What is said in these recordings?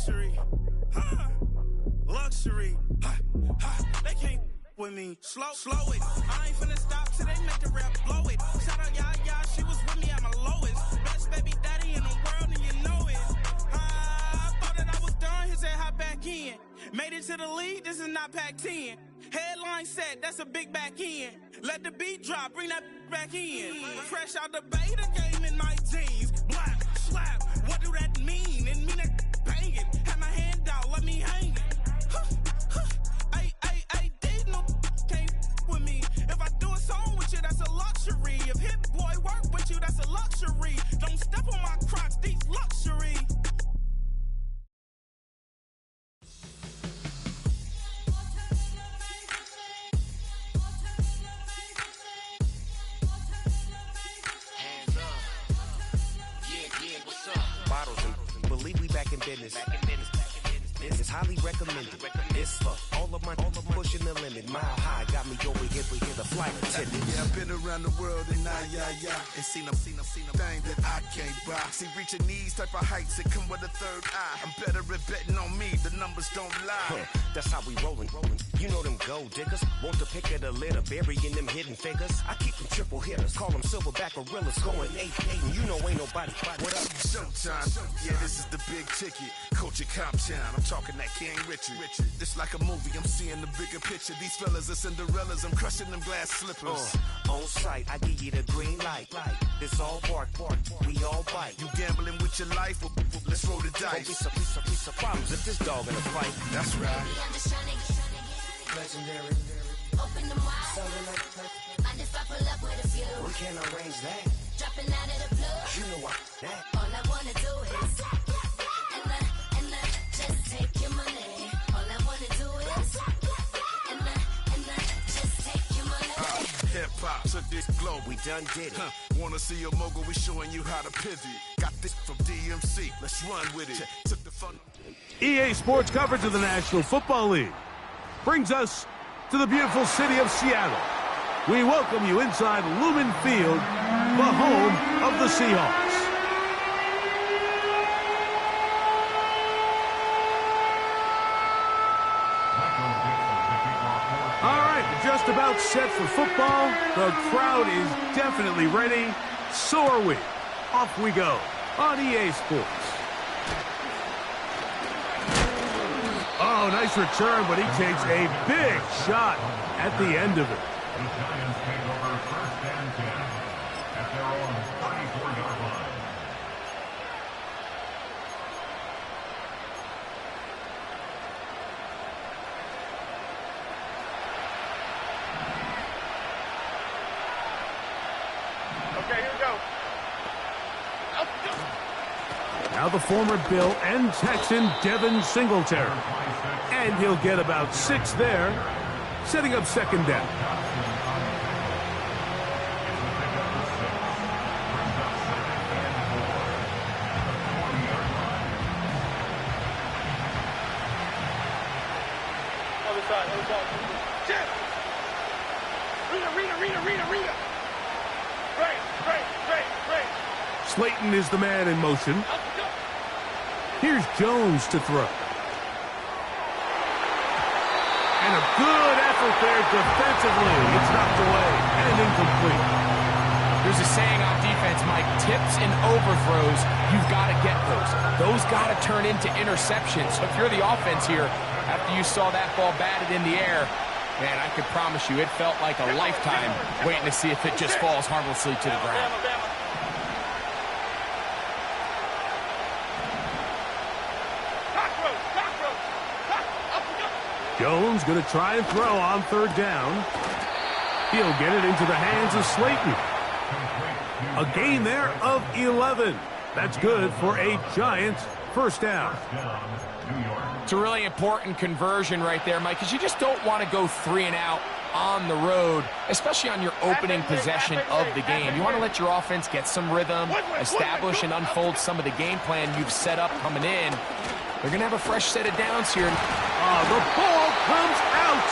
luxury. Luxury. They can't with me. Slow it. I ain't finna stop till they make the rap blow it. Shout out, yeah, she was with me at my lowest. Best baby daddy in the world, and you know it. I thought that I was done, he said hop back in. Made it to the league, this is not Pac-10. Headline set, that's a big back end. Let the beat drop, bring that back in. Fresh out the beta game in my jeans. Black, slap, what do that mean? It mean that banging. Have my hand out, let me hang it. They no can't with me. If I do a song with you, that's a luxury. If Hit Boy work with you, that's a luxury. Don't step on my Crocs, these luxury. Bottles and believe we back in business. This is highly recommended. It's for all of my pushing the limit. Mile high got me over here the flight attendant. Yeah, I've been around the world and and seen a thing that I can't buy. See, reaching these type of heights, it come with a third eye. I'm better at betting on me, the numbers don't lie. That's how we rollin'. You know them gold diggers, want to pick of the litter, burying them hidden figures. I keep them triple hitters, call them silverback gorillas, going 8-8, and you know ain't nobody. What up? Showtime, yeah, this is the big ticket. Coach at Comptown, I'm talking that King Richard. This like a movie, I'm seeing the bigger picture. These fellas are Cinderellas, I'm crushing them glass slippers. On sight, I give you the green light. This all bark, we all bite. You gambling with your life, let's roll the dice. Don't be surprised if this dog in a fight. That's right. Legendary. Open them wide. Mind if I pull up with a few? We can arrange that. Dropping out of the blue. You know what? That. All I wanna do is and just take your money. All I wanna do is and just take your money. Hip hop took this globe. We done did it. Wanna see a mogul? We showing you how to pivot. Got this from DMC. Let's run with it. Took the fun. EA Sports coverage of the National Football League brings us to the beautiful city of Seattle. We welcome you inside Lumen Field, the home of the Seahawks. All right, just about set for football. The crowd is definitely ready. So are we. Off we go on EA Sports. Oh, nice return, but he takes a big shot at the end of it. The Giants take over first and 10 at their own 34-yard line. Okay, here we go. Now the former Bill and Texan Devin Singletary. And he'll get about 6 there, setting up second down. Other side. Jeff! Rita. Right. Slayton is the man in motion. Here's Jones to throw. And a good effort there defensively. It's knocked away and incomplete. There's a saying on defense, Mike, tips and overthrows, you've got to get those. Those got to turn into interceptions. So if you're the offense here, after you saw that ball batted in the air, man, I could promise you it felt like a lifetime waiting to see if it just falls harmlessly to the ground. Jones going to try and throw on third down. He'll get it into the hands of Slayton. A gain there of 11. That's good for a Giants first down. It's a really important conversion right there, Mike, because you just don't want to go 3 and out on the road, especially on your opening possession of the game. You want to let your offense get some rhythm, establish and unfold some of the game plan you've set up coming in. They're going to have a fresh set of downs here. The ball comes out.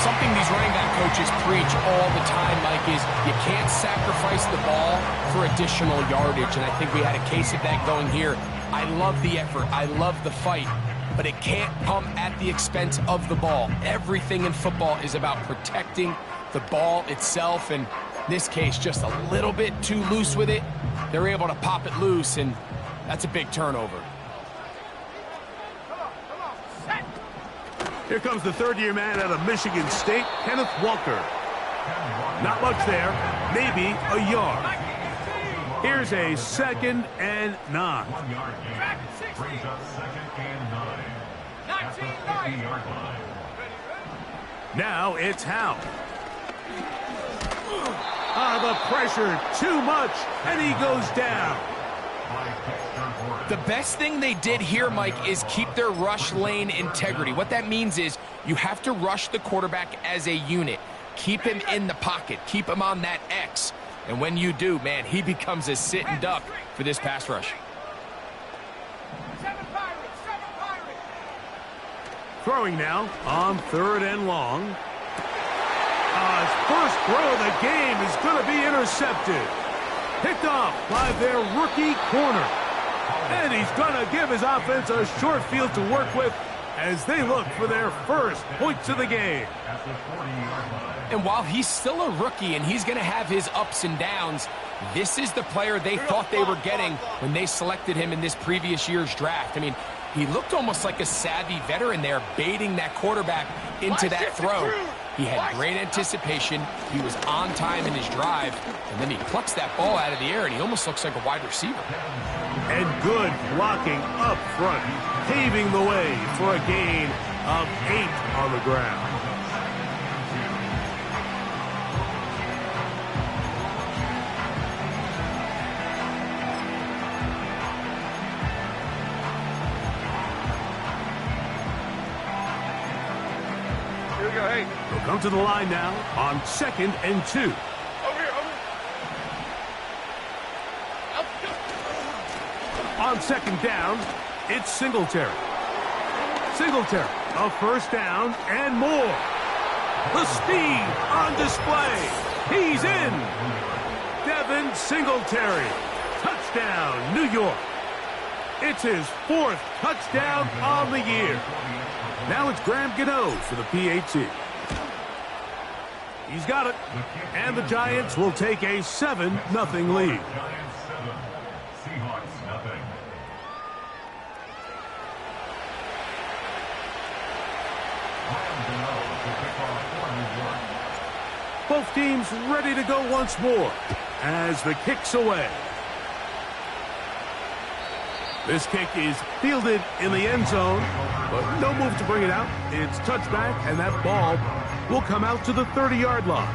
Something these running back coaches preach all the time, Mike, is you can't sacrifice the ball for additional yardage, and I think we had a case of that going here I love the effort. I love the fight. But it can't come at the expense of the ball. Everything in football is about protecting the ball itself. And in this case, just a little bit too loose with it. They're able to pop it loose, and that's a big turnover. Here comes the third-year man out of Michigan State, Kenneth Walker. Not much there, maybe a yard. Here's a 2nd and 9. 1 yard gain. Brings up 2nd and 9. At the 50-yard line. Now it's Howe. The pressure, too much, and he goes down. The best thing they did here, Mike, is keep their rush lane integrity. What that means is you have to rush the quarterback as a unit. Keep him in the pocket. Keep him on that X. And when you do, man, he becomes a sitting duck for this pass rush. Throwing now on 3rd and long. His first throw of the game is going to be intercepted. Picked off by their rookie corner. And he's going to give his offense a short field to work with as they look for their first points of the game. And while he's still a rookie and he's going to have his ups and downs, this is the player they thought they were getting when they selected him in this previous year's draft. I mean, he looked almost like a savvy veteran there, baiting that quarterback into that throw. He had great anticipation. He was on time in his drive, and then he plucks that ball out of the air, and he almost looks like a wide receiver. And good blocking up front, paving the way for a gain of 8 on the ground. They'll come to the line now on 2nd and 2. Over here. On 2nd down, it's Singletary. Singletary, a first down and more. The speed on display. He's in. Devin Singletary. Touchdown, New York. It's his 4th touchdown on the year. Now it's Graham Gano for the PAT. He's got it. And the Giants will take a 7-0 lead. Giants 7, Seahawks nothing. Both teams ready to go once more as the kick's away. This kick is fielded in the end zone, but no move to bring it out. It's touchback, and that ball will come out to the 30-yard line.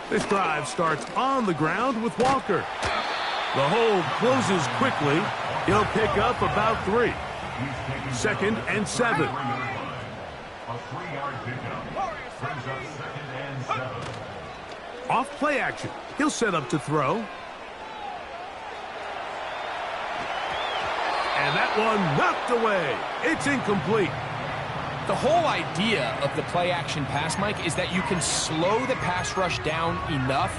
This drive starts on the ground with Walker. The hold closes quickly. He'll pick up about 3. 2nd and 7. A 3-yard pickup. Brings up 2nd and 7. Off play action. He'll set up to throw. And that one knocked away. It's incomplete. The whole idea of the play action pass, Mike, is that you can slow the pass rush down enough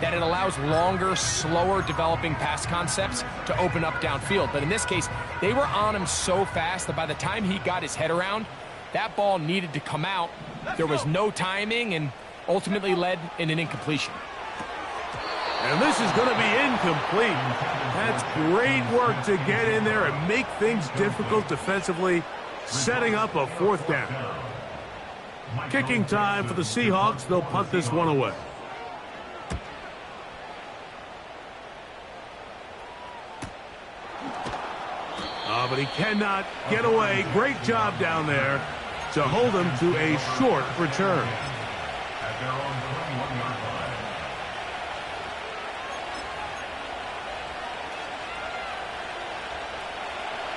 that it allows longer, slower developing pass concepts to open up downfield. But in this case, they were on him so fast that by the time he got his head around, that ball needed to come out. There was no timing and ultimately led in an incompletion. And this is going to be incomplete. That's great work to get in there and make things difficult defensively, setting up a 4th down. Kicking time for the Seahawks. They'll punt this one away. But he cannot get away. Great job down there to hold him to a short return. At their own 21-yard line.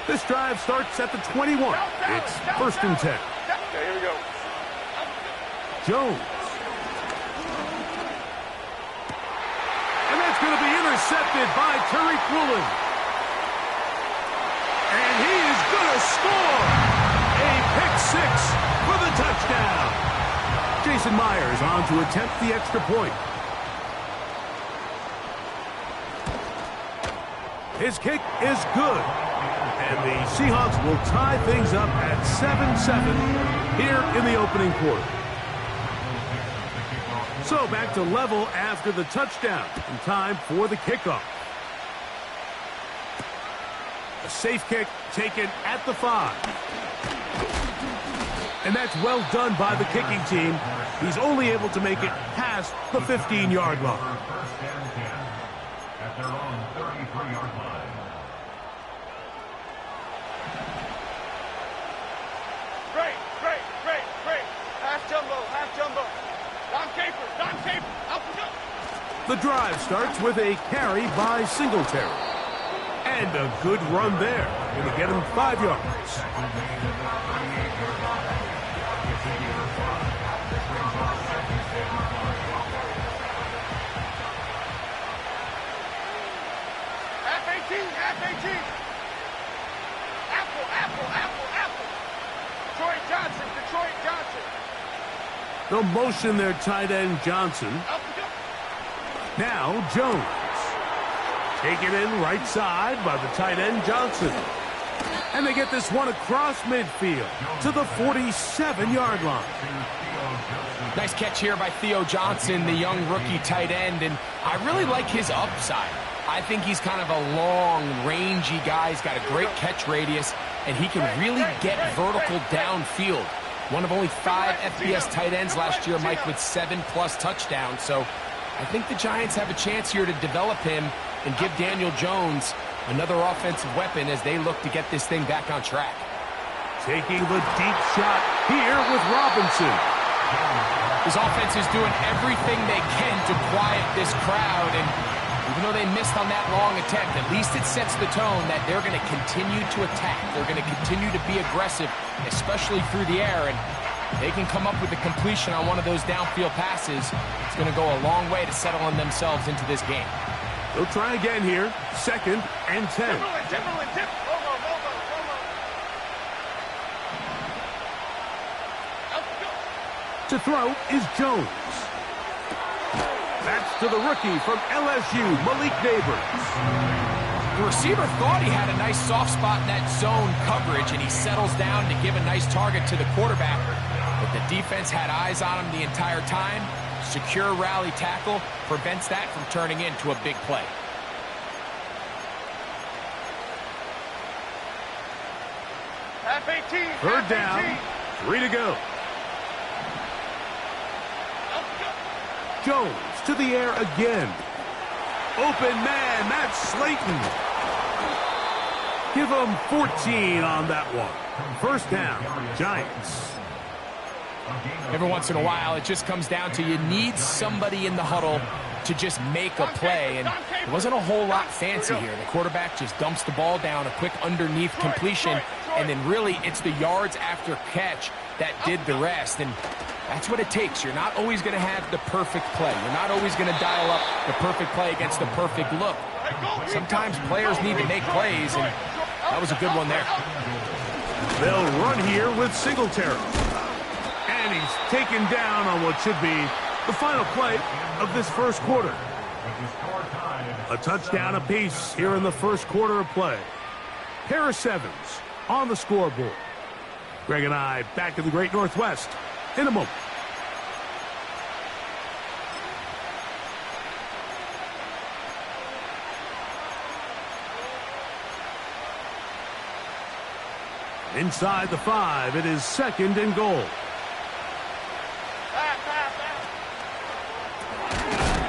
This drive starts at the 21. It's 1st and 10. Okay, here we go. Jones. And that's going to be intercepted by Tariq Woolen. And he is going to score! A pick six for the touchdown. Jason Myers on to attempt the extra point. His kick is good. And the Seahawks will tie things up at 7-7 here in the opening quarter. So back to level after the touchdown. And time for the kickoff. A safe kick taken at the 5. And that's well done by the kicking team. He's only able to make it past the 15-yard line. First and 10 at their own 33-yard line. Great. Half jumbo. Don Caper. Out we go. The drive starts with a carry by Singletary. And a good run there. Going to get him 5 yards. Half 18. Apple. Detroit Johnson. They'll motion their tight end Johnson. Out we go. Now Jones. Taken in right side by the tight end Johnson. And they get this one across midfield to the 47-yard line. Nice catch here by Theo Johnson, the young rookie tight end, and I really like his upside. I think he's kind of a long, rangy guy. He's got a great catch radius, and he can really get vertical downfield. One of only 5 FBS tight ends last year, Mike, with 7+ touchdowns. So I think the Giants have a chance here to develop him and give Daniel Jones another offensive weapon as they look to get this thing back on track. Taking the deep shot here with Robinson. His offense is doing everything they can to quiet this crowd, and even though they missed on that long attempt, at least it sets the tone that they're going to continue to attack. They're going to continue to be aggressive, especially through the air, and they can come up with a completion on one of those downfield passes. It's going to go a long way to settling themselves into this game. They'll try again here. 2nd and 10. Timberland. Romo. Out we go. To throw is Jones. That's to the rookie from LSU, Malik Neighbors. The receiver thought he had a nice soft spot in that zone coverage, and he settles down to give a nice target to the quarterback. But the defense had eyes on him the entire time. Secure rally tackle prevents that from turning into a big play. Half 18. Third down. 3 to go. Out we go. Jones to the air again. Open man, that's Slayton. Give him 14 on that one. First down, Giants. Every once in a while, it just comes down to you need somebody in the huddle to just make a play, and it wasn't a whole lot fancy here. The quarterback just dumps the ball down, a quick underneath completion, and then really it's the yards after catch that did the rest, and that's what it takes. You're not always going to have the perfect play. You're not always going to dial up the perfect play against the perfect look. Sometimes players need to make plays, and that was a good one there. They'll run here with Singletary. And he's taken down on what should be the final play of this first quarter. A touchdown apiece here in the first quarter of play. Pair of 7s on the scoreboard. Greg and I back in the Great Northwest in a moment. Inside the 5, it is 2nd and goal.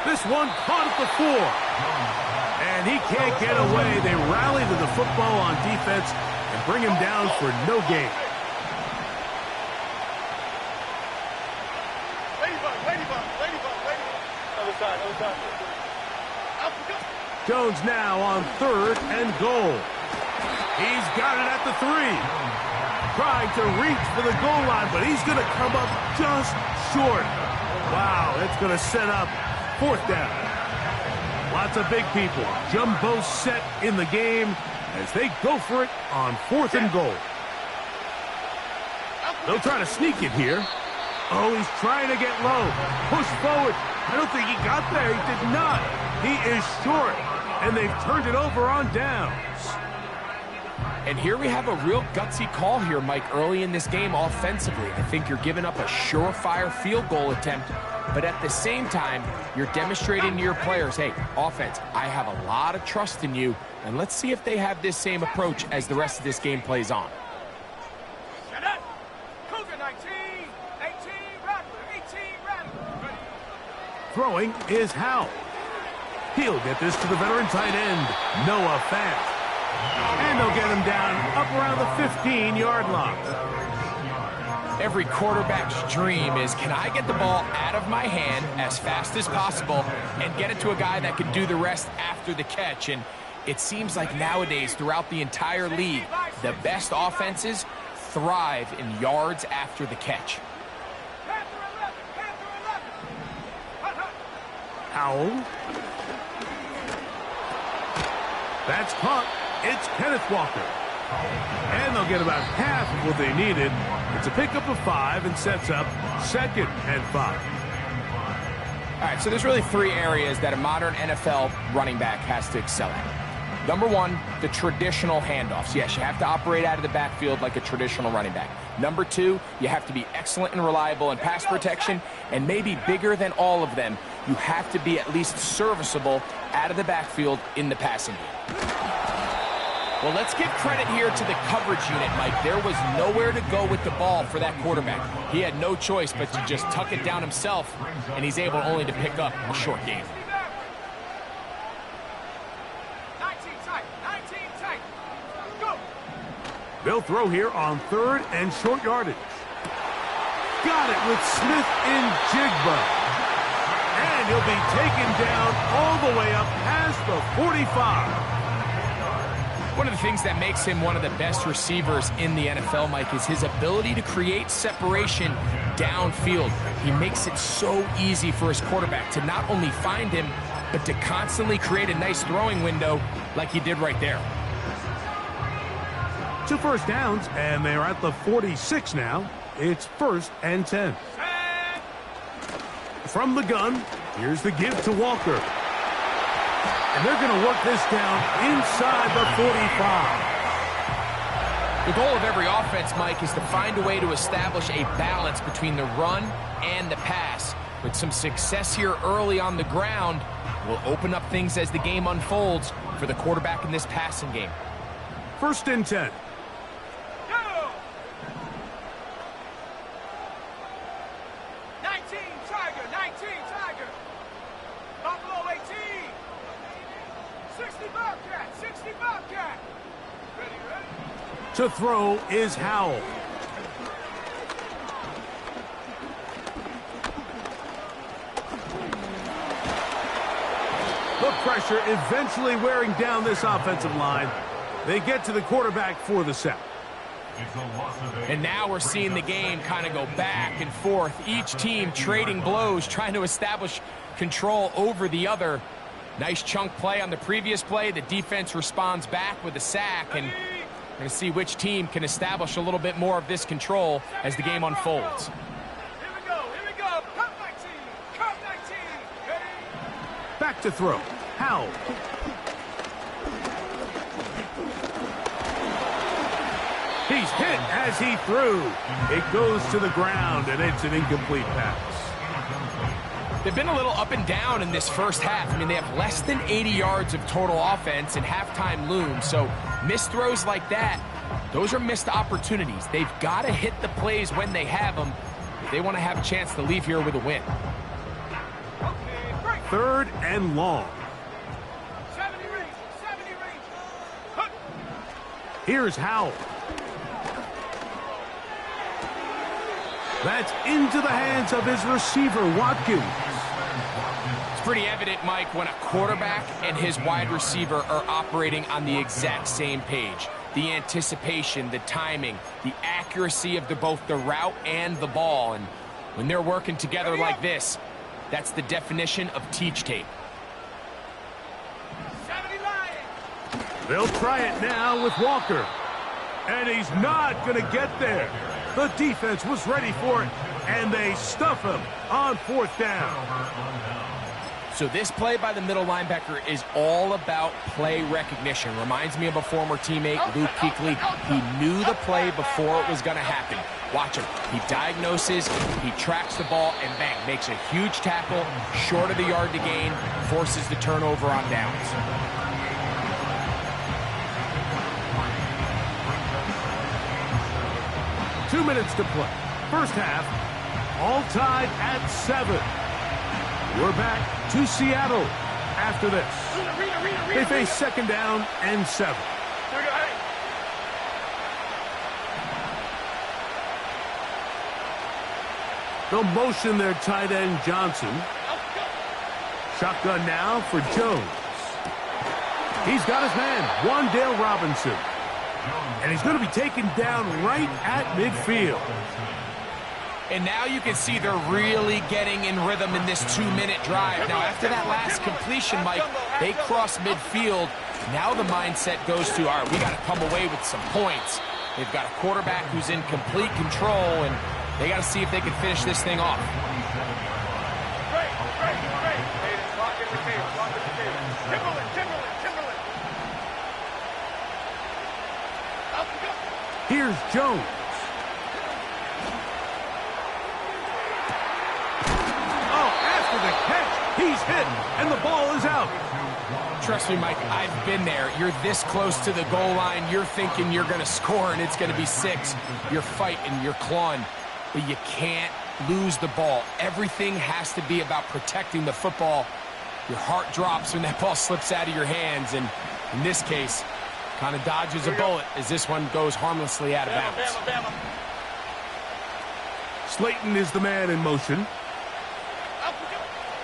This one caught at the 4. And he can't get away. They rally to the football on defense and bring him down for no gain. Ladybug. Other side. Out we go. Jones now on 3rd and goal. He's got it at the 3. Trying to reach for the goal line, but he's going to come up just short. Wow, it's going to set up 4th down. Lots of big people. Jumbo set in the game, as they go for it on 4th and goal. They'll try to sneak it here. Oh, he's trying to get low. Push forward. I don't think he got there. He did not. He is short, and they've turned it over on downs. And here we have a real gutsy call here, Mike, early in this game offensively. I think you're giving up a surefire field goal attempt, but at the same time, you're demonstrating to your players, hey, offense, I have a lot of trust in you, and let's see if they have this same approach as the rest of this game plays on. Throwing is Howell. He'll get this to the veteran tight end, Noah Fant. And they'll get him down up around the 15-yard line. Every quarterback's dream is, can I get the ball out of my hand as fast as possible and get it to a guy that can do the rest after the catch? And it seems like nowadays, throughout the entire league, the best offenses thrive in yards after the catch. Howell. That's caught. It's Kenneth Walker. And they'll get about half of what they needed. It's a pickup of 5 and sets up 2nd and 5. All right, so there's really 3 areas that a modern NFL running back has to excel at. Number 1, the traditional handoffs. Yes, you have to operate out of the backfield like a traditional running back. Number 2, you have to be excellent and reliable in pass protection, and maybe bigger than all of them, you have to be at least serviceable out of the backfield in the passing game. Well, let's give credit here to the coverage unit, Mike. There was nowhere to go with the ball for that quarterback. He had no choice but to just tuck it down himself, and he's able only to pick up a short gain. 19 tight, go! They'll throw here on 3rd and short yardage. Got it with Smith in Jigba. And he'll be taken down all the way up past the 45. One of the things that makes him one of the best receivers in the NFL, Mike, is his ability to create separation downfield. He makes it so easy for his quarterback to not only find him, but to constantly create a nice throwing window like he did right there. 2 first downs, and they're at the 46 now. It's 1st and 10. From the gun, here's the give to Walker. And they're going to work this down inside the 45. The goal of every offense, Mike, is to find a way to establish a balance between the run and the pass. With some success here early on the ground, will open up things as the game unfolds for the quarterback in this passing game. 1st and 10. Go! 19 Tiger. Buffalo 18. 60 Bobcat. Ready? To throw is Howell. The pressure eventually wearing down this offensive line. They get to the quarterback for the sack. And now we're seeing the game kind of go back and forth. Each team trading blows, trying to establish control over the other. Nice chunk play on the previous play. The defense responds back with a sack, and we're going to see which team can establish a little bit more of this control as the game unfolds. Here we go. Cut 19. Ready? Back to throw. Howell. He's hit as he threw. It goes to the ground, and it's an incomplete pass. They've been a little up and down in this first half. I mean, they have less than 80 yards of total offense, and halftime looms. So missed throws like that, those are missed opportunities. They've got to hit the plays when they have them if they want to have a chance to leave here with a win. 3rd and long. 70 range. Here's Howell. That's into the hands of his receiver, Watkins. It's pretty evident, Mike, when a quarterback and his wide receiver are operating on the exact same page. The anticipation, the timing, the accuracy of both the route and the ball. And when they're working together like this, that's the definition of teach tape. 70 Lions. They'll try it now with Walker. And he's not going to get there. The defense was ready for it, and they stuff him on 4th down. So this play by the middle linebacker is all about play recognition. Reminds me of a former teammate, Luke Kuechly. He knew the play before it was going to happen. Watch him. He diagnoses, he tracks the ball, and bang, makes a huge tackle, short of the yard to gain, forces the turnover on downs. Two minutes to play. First half, all tied at 7. We're back to Seattle after this. They face 2nd down and 7. They'll motion their tight end Johnson. Shotgun now for Jones. He's got his man, Wan'Dale Robinson. And he's going to be taken down right at midfield. And now you can see they're really getting in rhythm in this 2-minute drive. Now, after that last completion, Mike, they cross midfield. Now the mindset goes to, all right, we got to come away with some points. They've got a quarterback who's in complete control, and they got to see if they can finish this thing off. Here's Jones. Oh, after the catch, he's hit, and the ball is out. Trust me, Mike, I've been there. You're this close to the goal line. You're thinking you're going to score, and it's going to be 6. You're fighting, you're clawing, but you can't lose the ball. Everything has to be about protecting the football. Your heart drops when that ball slips out of your hands, and in this case, kind of dodges a bullet as this one goes harmlessly out of bounds. Slayton is the man in motion.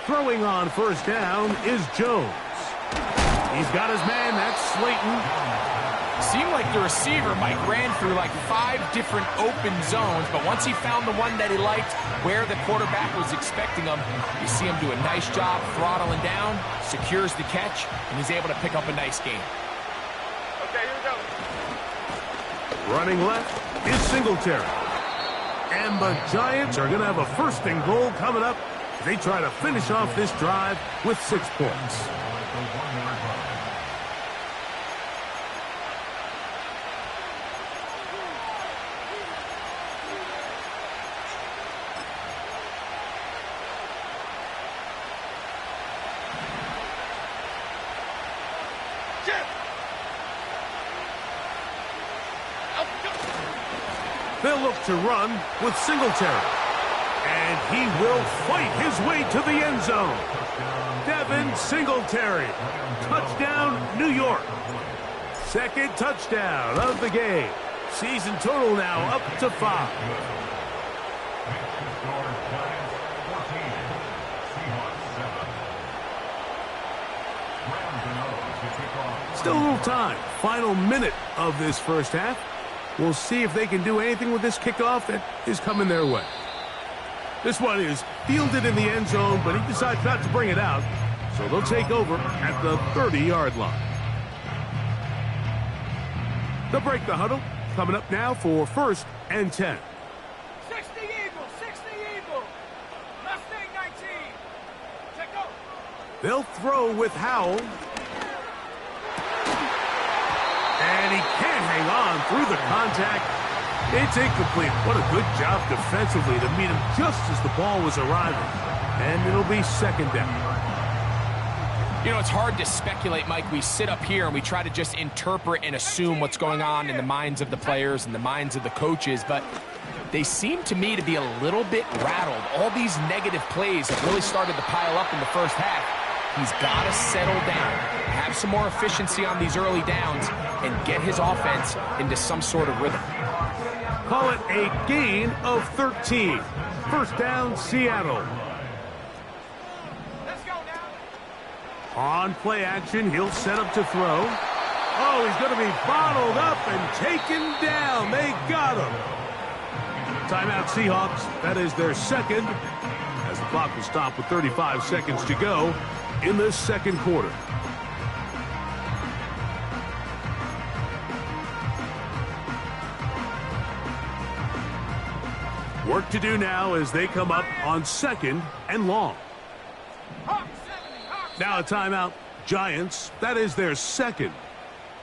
Throwing on 1st down is Jones. He's got his man, that's Slayton. Seemed like the receiver, Mike, ran through like 5 different open zones, but once he found the one that he liked, where the quarterback was expecting him, you see him do a nice job throttling down, secures the catch, and he's able to pick up a nice gain. Okay, here we go. Running left is Singletary. And the Giants are going to have a 1st and goal coming up. They try to finish off this drive with 6 points. They'll look to run with Singletary. And he will fight his way to the end zone. Devin Singletary. Touchdown, New York. 2nd touchdown of the game. Season total now up to 5. Still a little time. Final minute of this first half. We'll see if they can do anything with this kickoff that is coming their way. This one is fielded in the end zone, but he decides not to bring it out. So they'll take over at the 30-yard line. They'll break the huddle. Coming up now for 1st and 10. 60 Eagles, 60 Eagles. Mustang 19. Check out. They'll throw with Howell. And he can't hang on through the contact. It's incomplete. What a good job defensively to meet him just as the ball was arriving. And it'll be 2nd down. You know, it's hard to speculate, Mike. We sit up here and we try to just interpret and assume what's going on in the minds of the players and the minds of the coaches, but they seem to me to be a little bit rattled. All these negative plays have really started to pile up in the first half. He's got to settle down, have some more efficiency on these early downs, and get his offense into some sort of rhythm. Call it a gain of 13. 1st down, Seattle. Let's go now. On play action, he'll set up to throw. Oh, he's going to be bottled up and taken down. They got him. Timeout, Seahawks. That is their 2nd, as the clock will stop with 35 seconds to go in the 2nd quarter. Work to do now as they come up on 2nd and long. Now a timeout. Giants, that is their 2nd.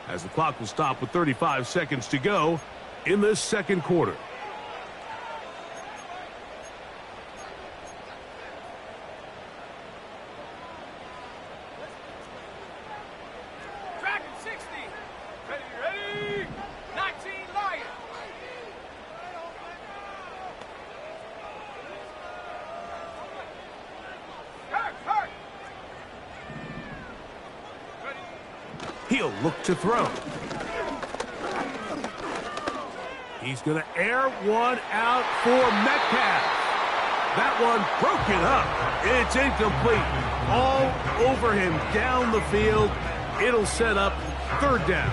As the clock will stop with 35 seconds to go in the 2nd quarter. Tracking 60. Ready. 19 Lion. Hurt. He'll look to throw. He's going to air one out for Metcalf. That one broken up. It's incomplete. All over him down the field. It'll set up 3rd down.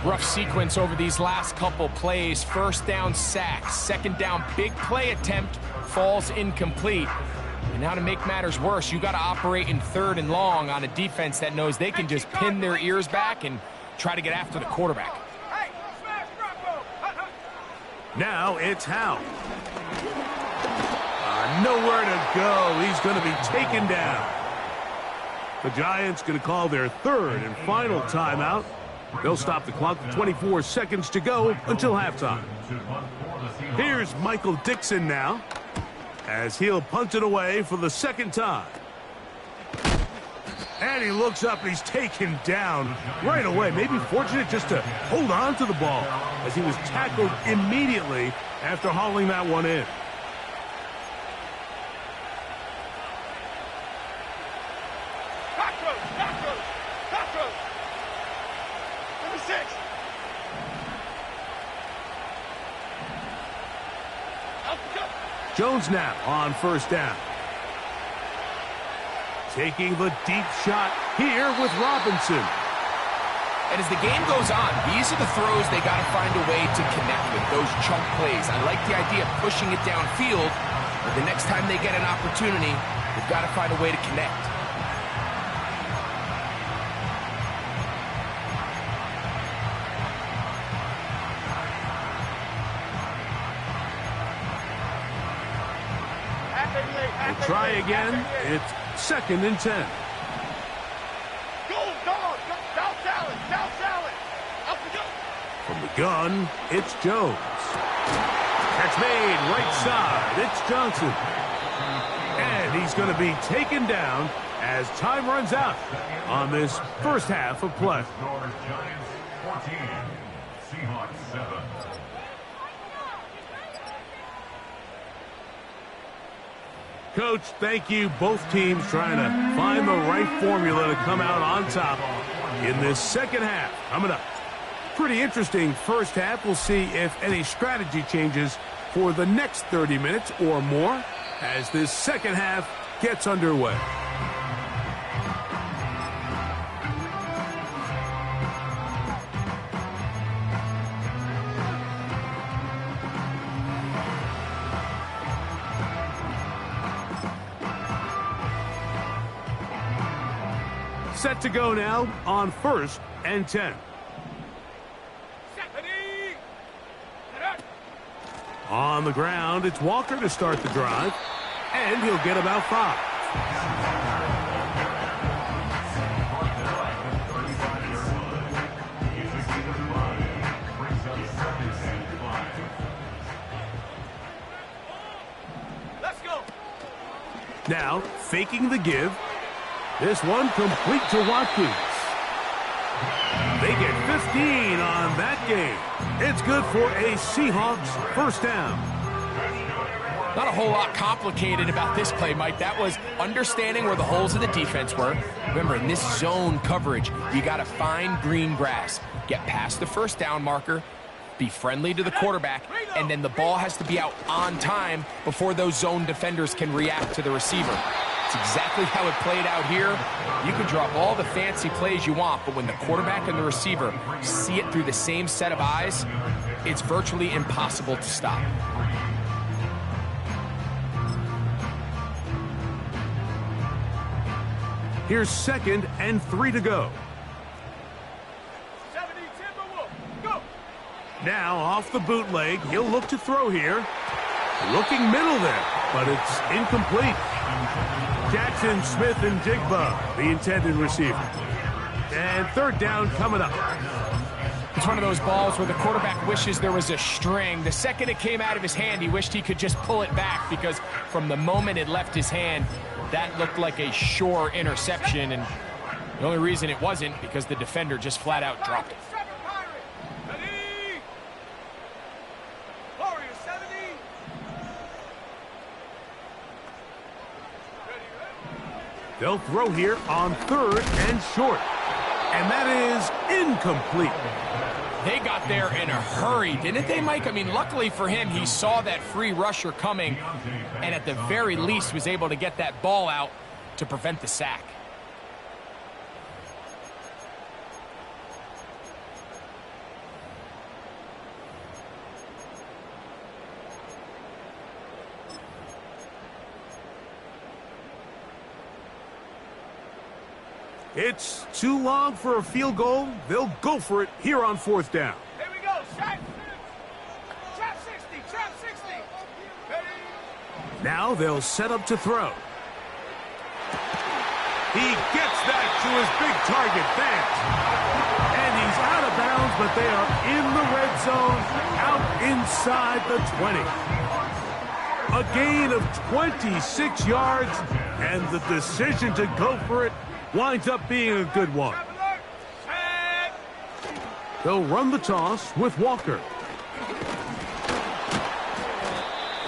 Rough sequence over these last couple plays. 1st down sack. 2nd down big play attempt falls incomplete. And now to make matters worse, you got to operate in 3rd and long on a defense that knows they can just pin their ears back and try to get after the quarterback. Hey, smash Bravo. Now it's Howe. Nowhere to go. He's going to be taken down. The Giants going to call their 3rd and final timeout. They'll stop the clock with 24 seconds to go until halftime. Here's Michael Dixon now, as he'll punt it away for the 2nd time. And he looks up and he's taken down right away. Maybe fortunate just to hold on to the ball, as he was tackled immediately after hauling that one in. Cockroach. Number 6. Jones now on 1st down. Taking the deep shot here with Robinson. And as the game goes on, these are the throws they got to find a way to connect with, those chunk plays. I like the idea of pushing it downfield, but the next time they get an opportunity, they've got to find a way to connect. We'll try again. It's 2nd and 10. Go, dog. Down salad. Up we go. From the gun, it's Jones. Catch made right side. It's Johnson. And he's going to be taken down as time runs out on this 1st half of play. Giants 14, Seahawks 7. Coach, thank you. Both teams trying to find the right formula to come out on top in this 2nd half. Coming up. Pretty interesting 1st half. We'll see if any strategy changes for the next 30 minutes or more as this 2nd half gets underway. Set to go now on 1st and 10. On the ground, it's Walker to start the drive, and he'll get about 5. Let's go. Now, faking the give. This one complete to Watkins. They get 15 on that game. It's good for a Seahawks 1st down. Not a whole lot complicated about this play, Mike. That was understanding where the holes of the defense were. Remember, in this zone coverage, you got to find green grass. Get past the 1st down marker, be friendly to the quarterback, and then the ball has to be out on time before those zone defenders can react to the receiver. It's exactly how it played out here. You can drop all the fancy plays you want, but when the quarterback and the receiver see it through the same set of eyes, it's virtually impossible to stop. Here's 2nd and 3 to go. 70 Timberwolf. Go. Now off the bootleg, he'll look to throw here. Looking middle there, but it's incomplete. Jackson, Smith, and Jigba, the intended receiver. And third down coming up. It's one of those balls where the quarterback wishes there was a string. The second it came out of his hand, he wished he could just pull it back, because from the moment it left his hand, that looked like a sure interception. And the only reason it wasn't because the defender just flat out dropped it. They'll throw here on third and short. And that is incomplete. They got there in a hurry, didn't they, Mike? I mean, luckily for him, he saw that free rusher coming and at the very least was able to get that ball out to prevent the sack. It's too long for a field goal. They'll go for it here on fourth down. Here we go. Trap 60. Trap 60. Ready? Now they'll set up to throw. He gets that to his big target, fans. And he's out of bounds, but they are in the red zone, out inside the 20. A gain of 26 yards, and the decision to go for it winds up being a good one. They'll run the toss with Walker.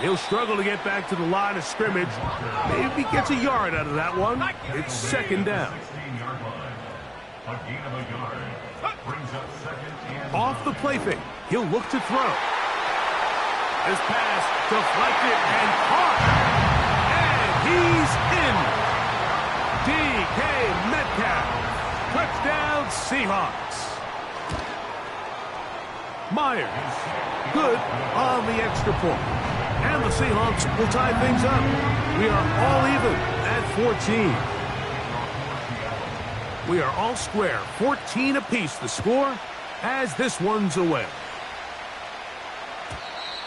He'll struggle to get back to the line of scrimmage. Maybe gets a yard out of that one. It's second down. Off the play fake. He'll look to throw. This pass deflected and caught. And he's in. DK Metcalf. Touchdown Seahawks. Myers. Good on the extra point. And the Seahawks will tie things up. We are all even at 14. We are all square. 14 apiece the score as this one's away.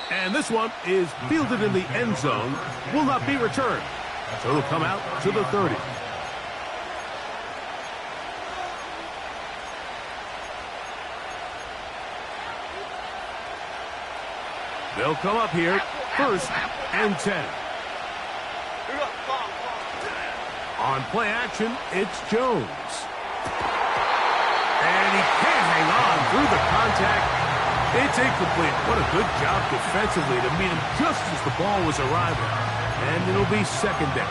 And this one is fielded in the end zone. Will not be returned. So it'll come out to the 30. They'll come up here, first and 10. On play action, it's Jones. And he can't hang on through the contact. It's incomplete. What a good job defensively to meet him just as the ball was arriving. And it'll be second down.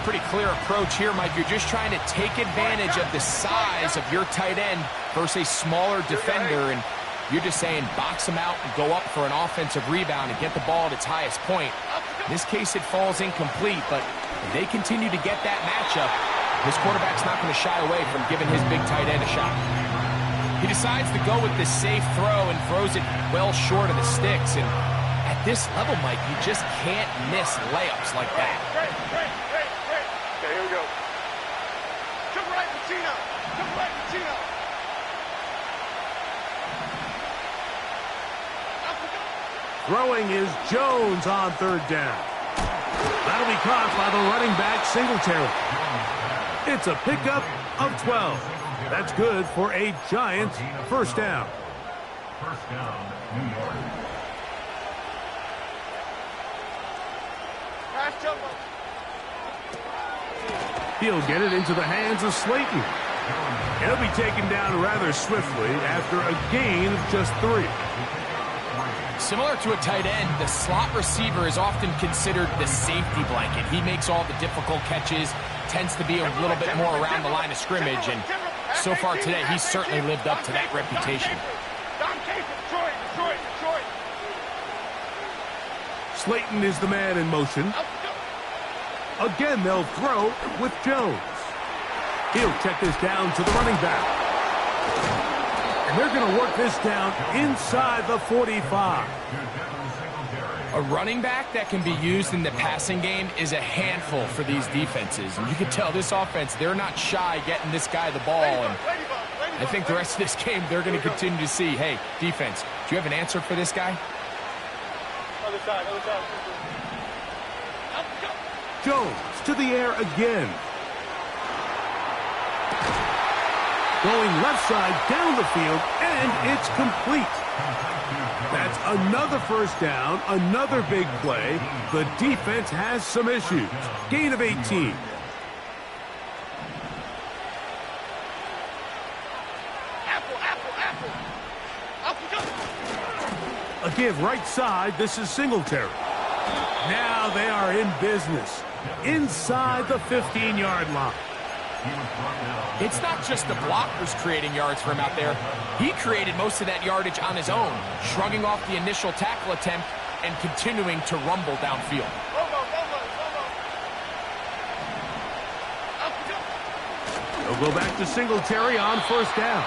Pretty clear approach here, Mike. You're just trying to take advantage of the size of your tight end versus a smaller defender, and you're just saying box him out and go up for an offensive rebound and get the ball at its highest point. In this case, it falls incomplete, but if they continue to get that matchup, this quarterback's not going to shy away from giving his big tight end a shot. He decides to go with the safe throw and throws it well short of the sticks. And at this level, Mike, you just can't miss layups like that. Okay, here we go. To the right, Patino. To the right, Patino. Throwing is Jones on third down. That'll be caught by the running back, Singletary. It's a pickup of 12. That's good for a Giants first down. First down, New York. Pass jumbo. He'll get it into the hands of Slayton. It'll be taken down rather swiftly after a gain of just 3. Similar to a tight end, the slot receiver is often considered the safety blanket. He makes all the difficult catches, tends to be a little bit more around the line of scrimmage, and so far today, he's certainly lived up to that reputation. Slayton is the man in motion. Again, they'll throw with Jones. He'll check this down to the running back. And they're going to work this down inside the 45. A running back that can be used in the passing game is a handful for these defenses. And you can tell this offense, they're not shy getting this guy the ball. And I think the rest of this game, they're going to continue to see, hey, defense, do you have an answer for this guy? Other side, other side. Jones to the air again. Going left side down the field, and it's complete. That's another first down, another big play. The defense has some issues. Gain of 18. A give right side. This is Singletary. Now they are in business. Inside the 15-yard line. It's not just the blockers creating yards for him out there. He created most of that yardage on his own, shrugging off the initial tackle attempt and continuing to rumble downfield. They'll go back to Singletary on first down.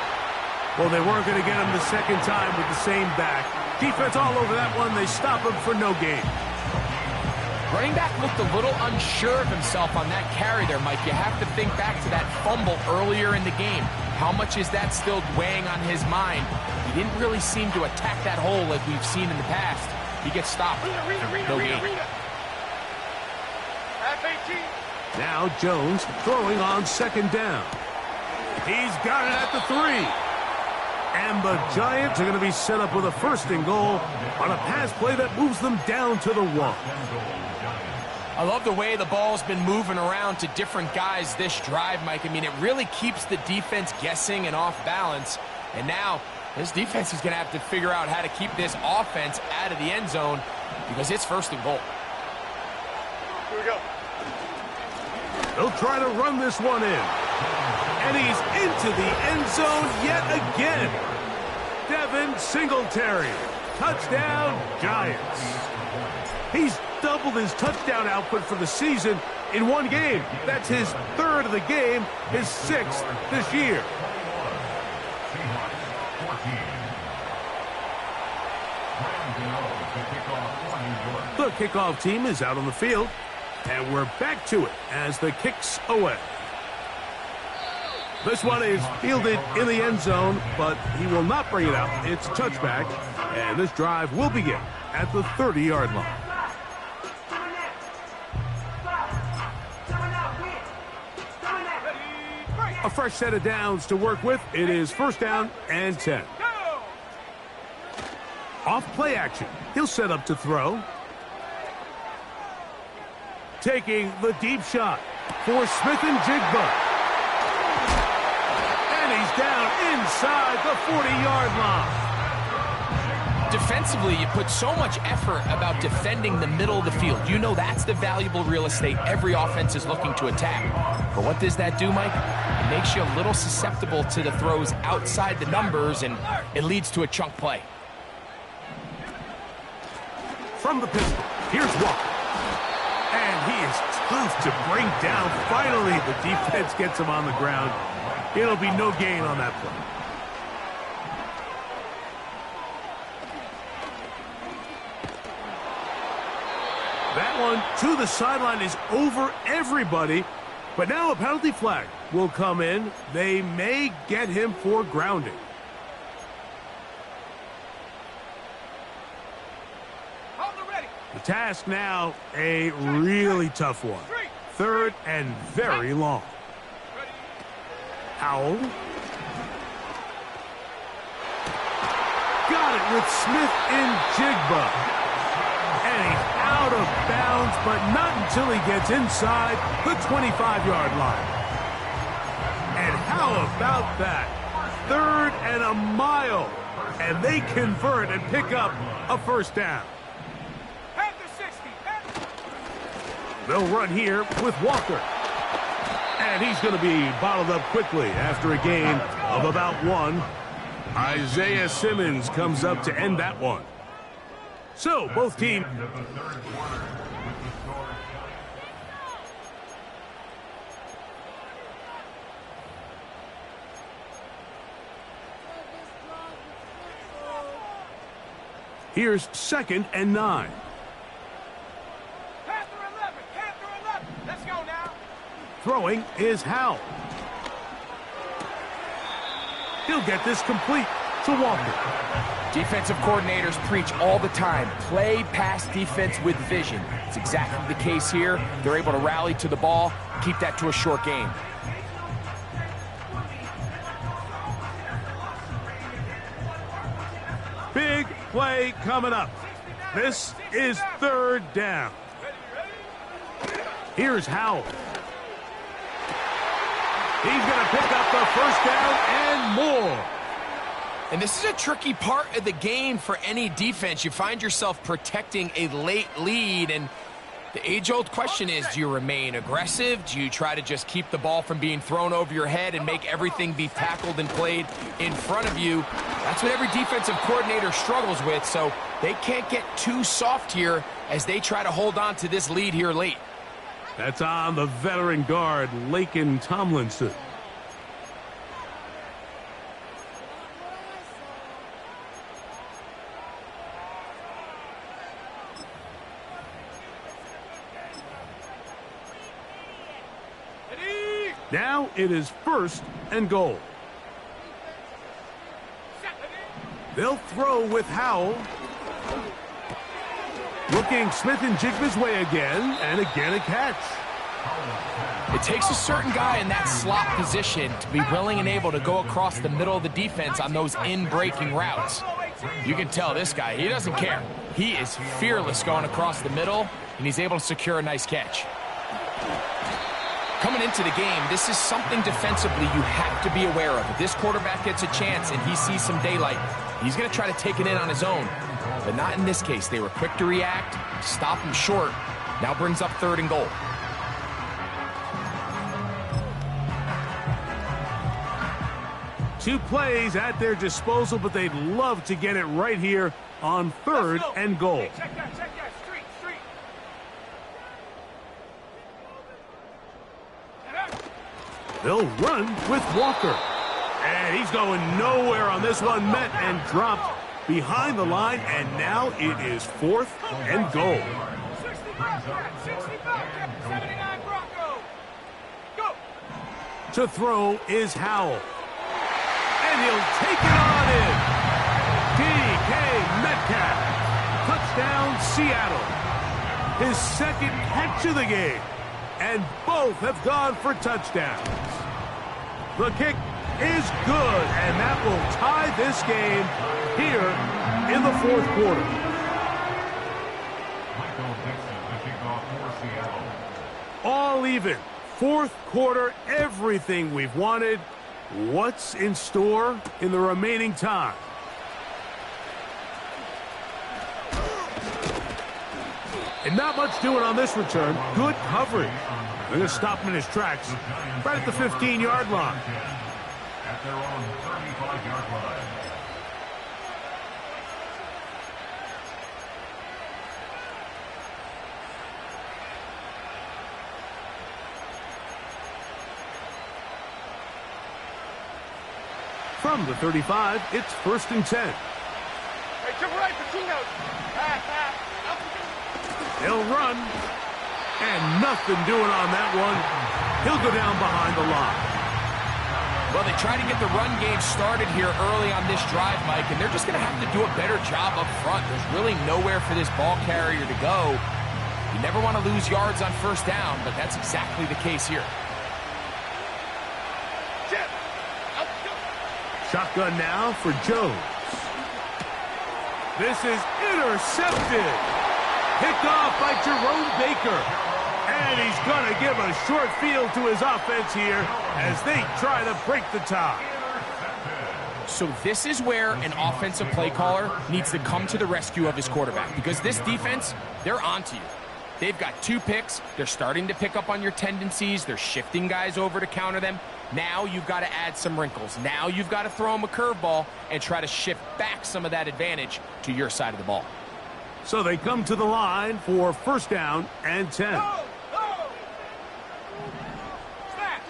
Well, they weren't going to get him the second time with the same back. Defense all over that one. They stop him for no gain. Running back looked a little unsure of himself on that carry there, Mike. You have to think back to that fumble earlier in the game. How much is that still weighing on his mind? He didn't really seem to attack that hole like we've seen in the past. He gets stopped. No gain. Now Jones throwing on second down. He's got it at the 3. And the Giants are going to be set up with a first and goal on a pass play that moves them down to the 1. I love the way the ball's been moving around to different guys this drive, Mike. I mean, it really keeps the defense guessing and off balance. And now this defense is going to have to figure out how to keep this offense out of the end zone because it's first and goal. Here we go. They'll try to run this one in. And he's into the end zone yet again. Devin Singletary. Touchdown, Giants. He's doubled his touchdown output for the season in one game. That's his 3rd of the game, his 6th this year. The kickoff team is out on the field, and we're back to it as the kick's away. This one is fielded in the end zone, but he will not bring it out. It's a touchback, and this drive will begin at the 30-yard line. A fresh set of downs to work with. It is first down and 10. Off play action. He'll set up to throw. Taking the deep shot for Smith and Jigba. And he's down inside the 40-yard line. Defensively, you put so much effort about defending the middle of the field. You know that's the valuable real estate every offense is looking to attack. But what does that do, Mike? It makes you a little susceptible to the throws outside the numbers, and it leads to a chunk play. From the pistol, here's Walker. And he is tough to bring down. Finally, the defense gets him on the ground. It'll be no gain on that play. That one to the sideline is over everybody. But now a penalty flag will come in. They may get him for grounding. The task now, a really tough one. 3rd and very long. Howell. Got it with Smith and Jigba. And he's out of bounds, but not until he gets inside the 25-yard line. And how about that? 3rd and a mile. And they convert and pick up a first down. They'll run here with Walker. And he's going to be bottled up quickly after a gain of about 1. Isaiah Simmons comes up to end that one. So, both teams. Here's 2nd and 9. Throwing is Howell. He'll get this complete. to Walker. Defensive coordinators preach all the time, play pass defense with vision. It's exactly the case here. They're able to rally to the ball, keep that to a short game. Big play coming up. This is 3rd down. Here's Howell. He's going to pick up the 1st down and more. And this is a tricky part of the game for any defense. You find yourself protecting a late lead, and the age-old question is, do you remain aggressive? Do you try to just keep the ball from being thrown over your head and make everything be tackled and played in front of you? That's what every defensive coordinator struggles with, so they can't get too soft here as they try to hold on to this lead here late. That's on the veteran guard, Laken Tomlinson. Now it is 1st and goal. They'll throw with Howell. Looking Smith and Jigba's way again, and again a catch. It takes a certain guy in that slot position to be willing and able to go across the middle of the defense on those in-breaking routes. You can tell this guy, he doesn't care. He is fearless going across the middle, and he's able to secure a nice catch. Coming into the game, this is something defensively you have to be aware of. If this quarterback gets a chance and he sees some daylight, he's going to try to take it in on his own. But not in this case. They were quick to react, stop him short. Now brings up 3rd and goal. Two plays at their disposal, but they'd love to get it right here on 3rd and goal. Hey, check that, street. They'll run with Walker. And he's going nowhere on this one. Met and dropped behind the line, and now it is 4th and goal. 79 Bronco. Go. To throw is Howell. And he'll take it on in. DK Metcalf. Touchdown, Seattle. His 2nd catch of the game. And both have gone for touchdowns. The kick is good, and that will tie this game here in the 4th quarter. All even. 4th quarter, everything we've wanted. What's in store in the remaining time? And not much doing on this return. Good coverage. They're going to stop him in his tracks right at the 15-yard line. At their own 35-yard line. From the 35, it's 1st and 10. Hey, jump right, Patino. Pass. They'll run. And nothing doing on that one. He'll go down behind the line. Well, they try to get the run game started here early on this drive, Mike, and they're just going to have to do a better job up front. There's really nowhere for this ball carrier to go. You never want to lose yards on 1st down, but that's exactly the case here. Shotgun now for Jones. This is intercepted. Picked off by Jerome Baker. And he's going to give a short field to his offense here as they try to break the tie. So this is where an offensive play caller needs to come to the rescue of his quarterback, because this defense, they're onto you. They've got 2 picks. They're starting to pick up on your tendencies. They're shifting guys over to counter them. Now you've got to add some wrinkles. Now you've got to throw them a curveball and try to shift back some of that advantage to your side of the ball. So they come to the line for 1st down and 10. Smash.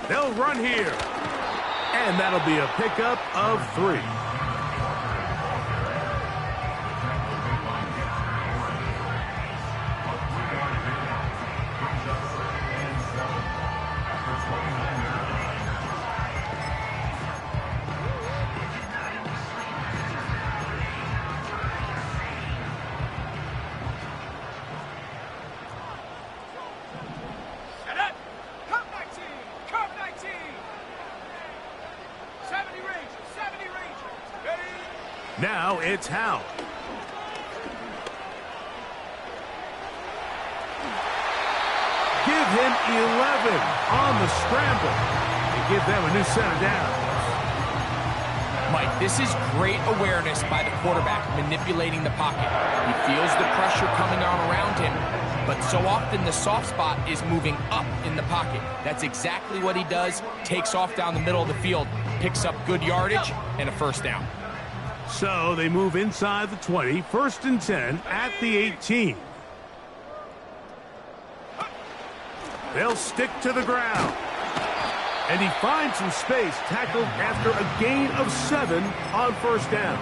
They'll run here. And that'll be a pickup of 3. Now it's Howe. Give him 11 on the scramble and give them a new set of downs. Mike, this is great awareness by the quarterback manipulating the pocket. He feels the pressure coming on around him, but so often the soft spot is moving up in the pocket. That's exactly what he does. Takes off down the middle of the field, picks up good yardage, and a first down. So they move inside the 20, 1st and 10 at the 18. They'll stick to the ground. And he finds some space, tackled after a gain of 7 on 1st down.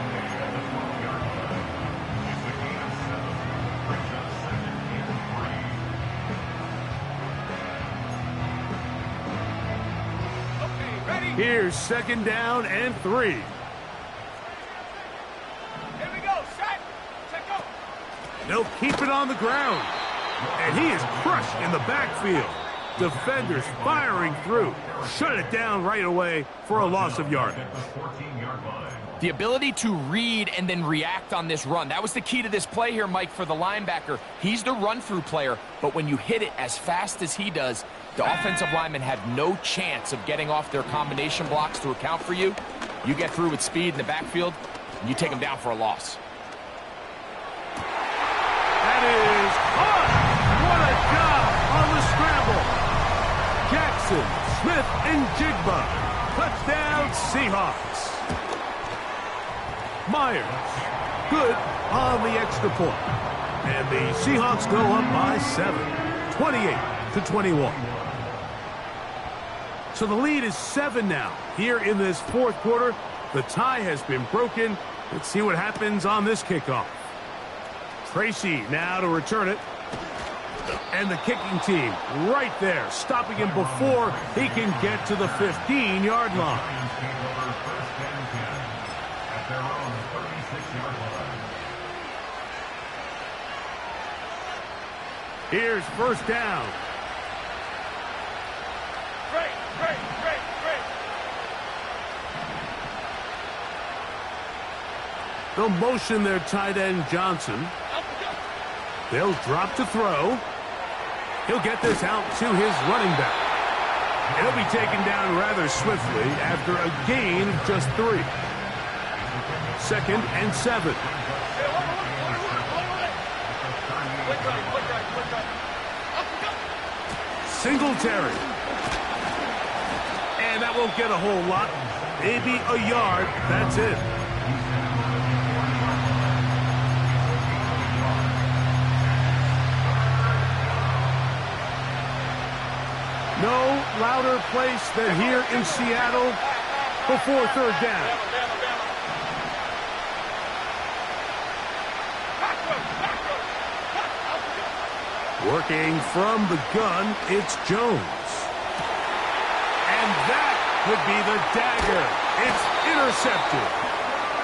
Here's 2nd down and 3. Here we go, set, go. They'll keep it on the ground. And he is crushed in the backfield. Defenders firing through. Shut it down right away for a loss of yardage. The ability to read and then react on this run. That was the key to this play here, Mike, for the linebacker. He's the run-through player, but when you hit it as fast as he does, the offensive linemen have no chance of getting off their combination blocks to account for you. You get through with speed in the backfield, and you take them down for a loss. That is caught! What a job on the scramble! Jackson, Smith, and Jigba. Touchdown, Seahawks. Myers, good on the extra point. And the Seahawks go up by 7, 28-21. So the lead is 7 now. Here in this 4th quarter, the tie has been broken. Let's see what happens on this kickoff. Tracy now to return it. And the kicking team right there, stopping him before he can get to the 15-yard line. Here's 1st down. Great. They'll motion their tight end Johnson. They'll drop to throw. He'll get this out to his running back. And he'll be taken down rather swiftly after a gain of just 3. 2nd and 7. Singletary. And that won't get a whole lot. Maybe a yard. That's it. No louder place than here in Seattle before 3rd down. Working from the gun, it's Jones. And that could be the dagger. It's intercepted.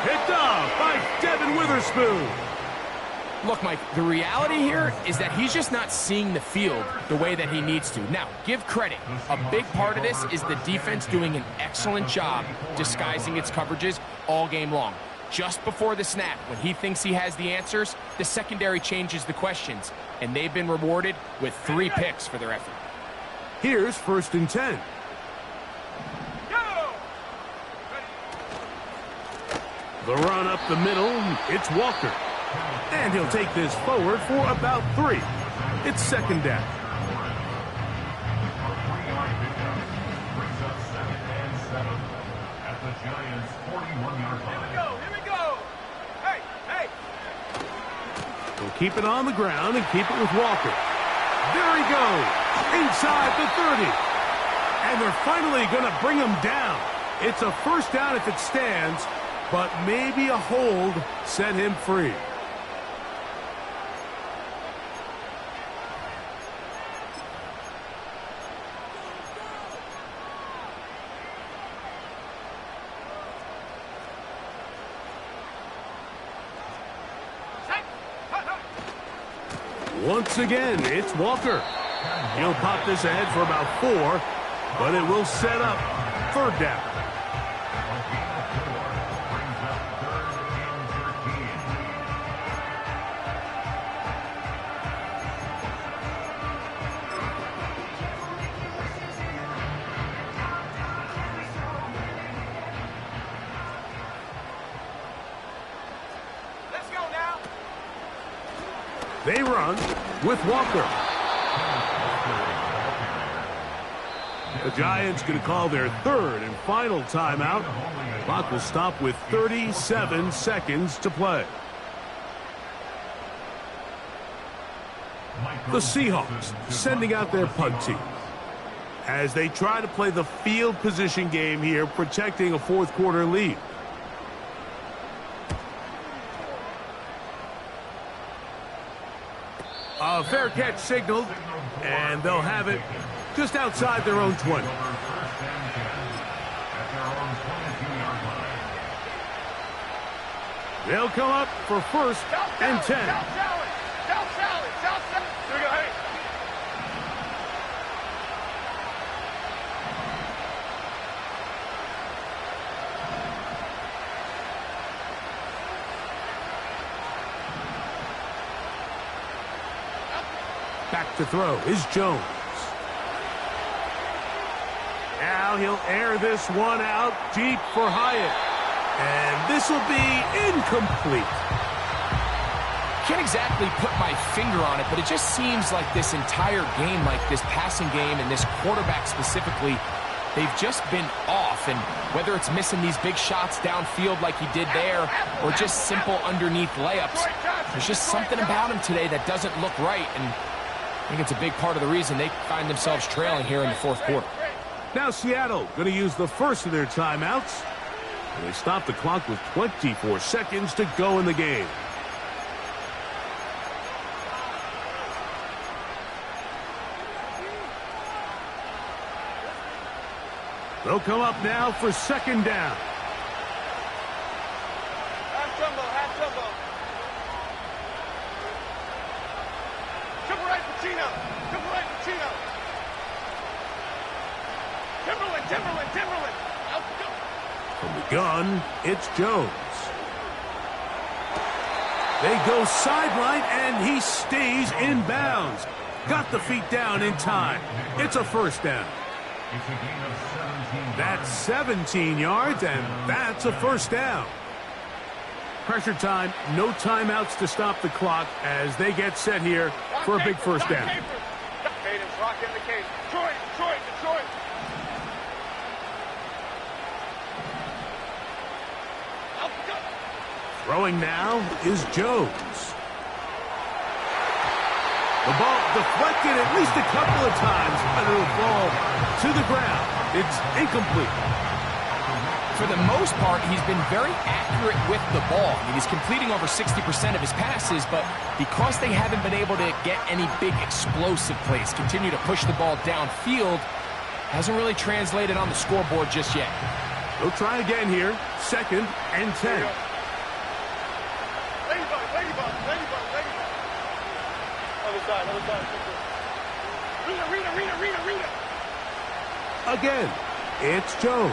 Picked off by Devin Witherspoon. Look, Mike, the reality here is that he's just not seeing the field the way that he needs to. Now, give credit. A big part of this is the defense doing an excellent job disguising its coverages all game long. Just before the snap, when he thinks he has the answers, the secondary changes the questions, and they've been rewarded with 3 picks for their effort. Here's 1st and 10. The run up the middle, it's Walker. And he'll take this forward for about 3. It's 2nd down. Here we go. Hey. We'll keep it on the ground and keep it with Walker. There he goes, inside the 30. And they're finally going to bring him down. It's a 1st down if it stands, but maybe a hold set him free. Once again, it's Walker. He'll pop this ahead for about 4, but it will set up 3rd down. They run with Walker. The Giants going to call their third and final timeout. Clock will stop with 37 seconds to play. The Seahawks sending out their punt team as they try to play the field position game here, protecting a fourth quarter lead. A fair catch signaled, and they'll have it just outside their own 20. They'll come up for first and 10. Here we go, hey. Back to throw is Jones. Now he'll air this one out deep for Hyatt. And this will be incomplete. Can't exactly put my finger on it, but it just seems like this entire game, like this passing game and this quarterback specifically, they've just been off. And whether it's missing these big shots downfield like he did there or just simple underneath layups, there's just something about him today that doesn't look right. And I think it's a big part of the reason they find themselves trailing here in the fourth quarter. Now Seattle going to use the first of their timeouts. And they stop the clock with 24 seconds to go in the game. They'll come up now for second down. Half jumbo, half jumbo. Triple right for Chino. Triple right for Chino. Timberland. Out the go. From the gun, it's Jones. They go sideline, and he stays in bounds. Got the feet down in time. It's a first down. It's a gain of 17 That's 17 yards, and that's a first down. Pressure time, no timeouts to stop the clock as they get set here for a big first down. Caden's locked in the cage. Detroit. Out the go. Throwing now is Jones. The ball deflected at least a couple of times, but it'll fall to the ground. It's incomplete. For the most part, he's been very accurate with the ball. I mean, he's completing over 60% of his passes, but because they haven't been able to get any big explosive plays, continue to push the ball downfield, hasn't really translated on the scoreboard just yet. They'll try again here, second and 10. Ladybug. Other side. Rita. Again, it's Jones.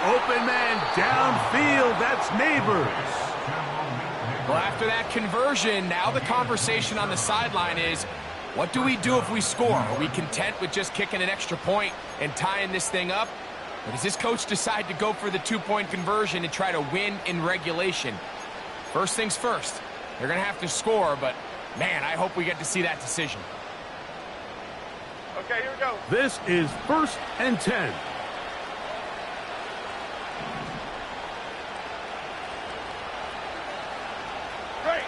Open man downfield, that's Neighbors. Well, after that conversion, now the conversation on the sideline is, what do we do if we score? Are we content with just kicking an extra point and tying this thing up? Or does this coach decide to go for the two-point conversion and try to win in regulation? First things first, they're going to have to score, but, man, I hope we get to see that decision. Okay, here we go. This is first and 10. Great.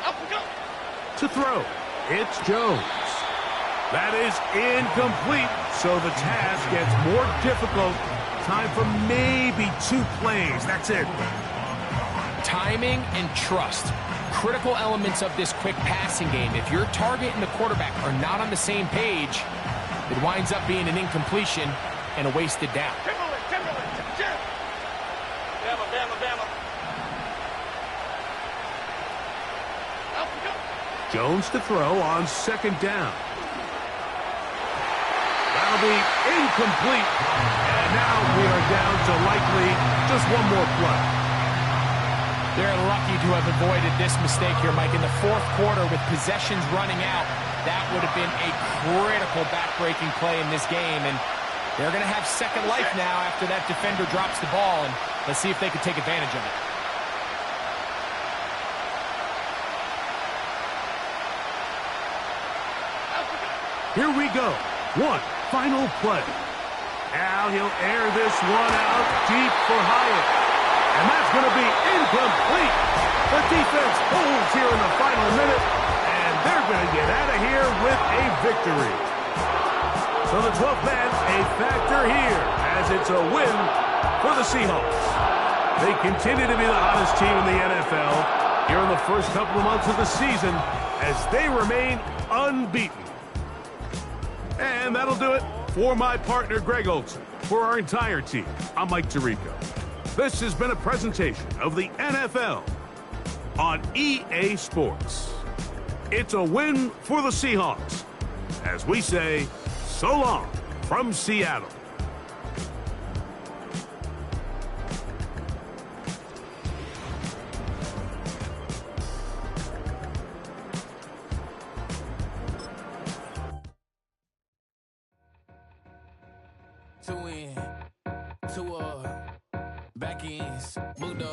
Up we go. To throw, it's Jones. That is incomplete, so the task gets more difficult. Time for maybe 2 plays. That's it. Timing and trust, critical elements of this quick passing game. If your target and the quarterback are not on the same page, it winds up being an incompletion and a wasted down. Timberland. Bama. Out we go. Jones to throw on second down. That'll be incomplete. And now we are down to likely just one more play. They're lucky to have avoided this mistake here, Mike. In the fourth quarter with possessions running out, that would have been a critical back-breaking play in this game. And They're going to have second life now after that defender drops the ball, and let's see if they can take advantage of it. Here we go. One final play. Now he'll air this one out deep for Hyatt. And that's going to be incomplete. The defense holds here in the final minute, and they're going to get out of here with a victory. So the 12th man, a factor here, as it's a win for the Seahawks. They continue to be the hottest team in the NFL here in the first couple of months of the season as they remain unbeaten. And that'll do it for my partner, Greg Olson. For our entire team, I'm Mike Tirico. This has been a presentation of the NFL on EA Sports. It's a win for the Seahawks, as we say, so long from Seattle. Two in, two back ends, moved up.